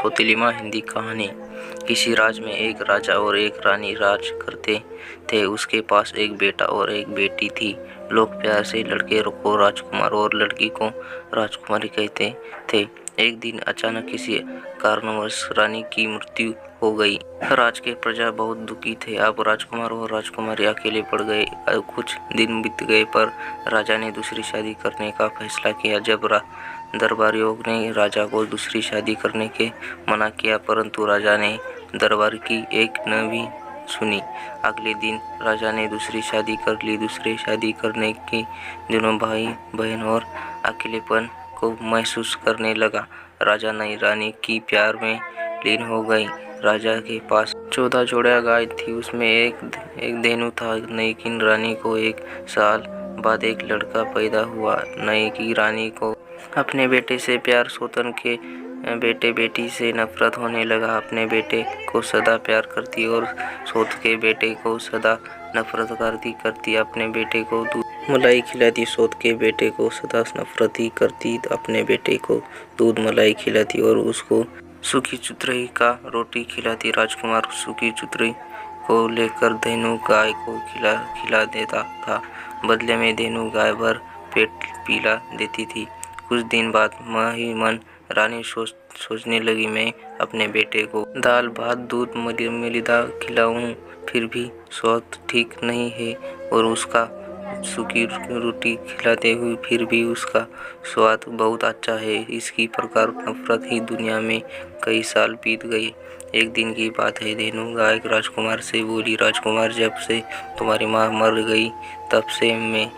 सौतेली माँ हिंदी कहानी। किसी राज्य में एक राजा और एक रानी राज करते थे। उसके पास एक बेटा और एक बेटी थी। लोग प्यार से लड़के को राजकुमार और लड़की को राजकुमारी कहते थे। एक दिन अचानक किसी कारणवश रानी की मृत्यु हो गई। राज के प्रजा बहुत दुखी थे। अब राजकुमार और राजकुमारी अकेले पड़ गए। कुछ दिन बीत गए पर राजा ने दूसरी शादी करने का फैसला किया। जब दरबारियों ने राजा को दूसरी शादी करने के मना किया, परंतु राजा ने दरबार की एक न भी सुनी। अगले दिन राजा ने दूसरी शादी कर ली। दूसरी शादी करने के दिनों भाई बहन और अकेलेपन को महसूस करने लगा। राजा नई रानी की प्यार में लीन हो गई। राजा के पास 14 जोड़ियां गाय थी। उसमें एक धेनु था। नई की रानी को 1 साल बाद एक लड़का पैदा हुआ। नई की रानी को अपने बेटे से प्यार, सौतन के बेटे बेटी से नफरत होने लगा। अपने बेटे को सदा प्यार करती और सौत के बेटे को सदा नफरत करती। अपने बेटे को दूध मलाई खिलाती, सौत के बेटे को सदा नफरत ही करती। अपने बेटे को दूध मलाई खिलाती और उसको सूखी चुतरई का रोटी खिलाती। राजकुमार सूखी चुतरई को लेकर धेनु गाय को खिला देता था। बदले में धेनु गाय भर पेट पिला देती थी। कुछ दिन बाद मन रानी सोचने लगी, मैं अपने बेटे को दाल भात दूध मलिदा खिलाऊं, फिर भी स्वाद ठीक नहीं है, और उसका सूखी रोटी खिलाते हुए फिर भी उसका स्वाद बहुत अच्छा है। इसकी प्रकार नफरत ही दुनिया में कई साल बीत गए। एक दिन की बात है। धेनु गाय राजकुमार से बोली, राजकुमार, जब से तुम्हारी माँ मर गई तब से मैं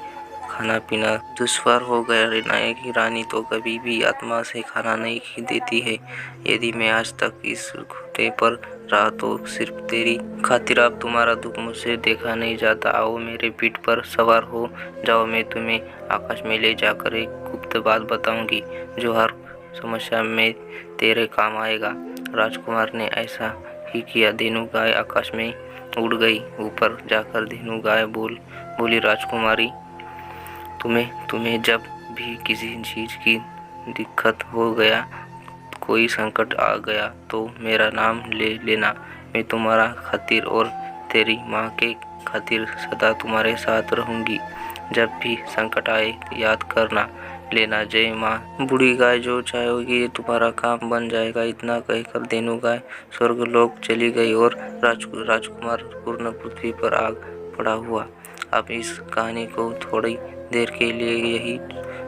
खाना पीना दुश्वार हो गया। नायक की रानी तो कभी भी आत्मा से खाना नहीं देती है। यदि मैं आज तक इस घोड़े पर रहा तो सिर्फ तेरी खातिर। अब तुम्हारा दुख मुझसे देखा नहीं जाता। आओ मेरे पीठ पर सवार हो जाओ। मैं तुम्हें आकाश में ले जाकर एक गुप्त बात बताऊंगी जो हर समस्या में तेरे काम आएगा। राजकुमार ने ऐसा ही किया। धेनु गाय आकाश में उड़ गई। ऊपर जाकर धेनु गाय बोली, राजकुमारी, तुम्हें जब भी किसी चीज की दिक्कत हो गया, कोई संकट आ गया, तो मेरा नाम ले लेना। मैं तुम्हारा खातिर और तेरी माँ के खातिर सदा तुम्हारे साथ रहूंगी। जब भी संकट आए याद करना लेना। जय माँ। बूढ़ी गाय, जो चाहोगी तुम्हारा काम बन जाएगा। इतना कहकर धेनु गाय स्वर्गलोक चली गई और राजकुमार पूर्ण पृथ्वी पर आग पड़ा हुआ। अब इस कहानी को थोड़ी देर के लिए यही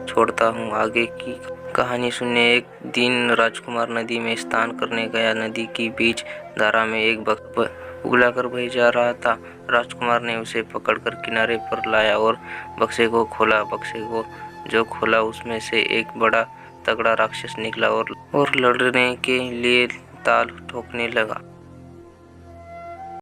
छोड़ता हूँ। आगे की कहानी सुनिए। एक दिन राजकुमार नदी में स्नान करने गया। नदी की बीच धारा में एक बक्सा उगलाकर बह जा रहा था। राजकुमार ने उसे पकड़कर किनारे पर लाया और बक्से को खोला। बक्से को जो खोला उसमें से एक बड़ा तगड़ा राक्षस निकला और लड़ने के लिए ताल ठोकने लगा।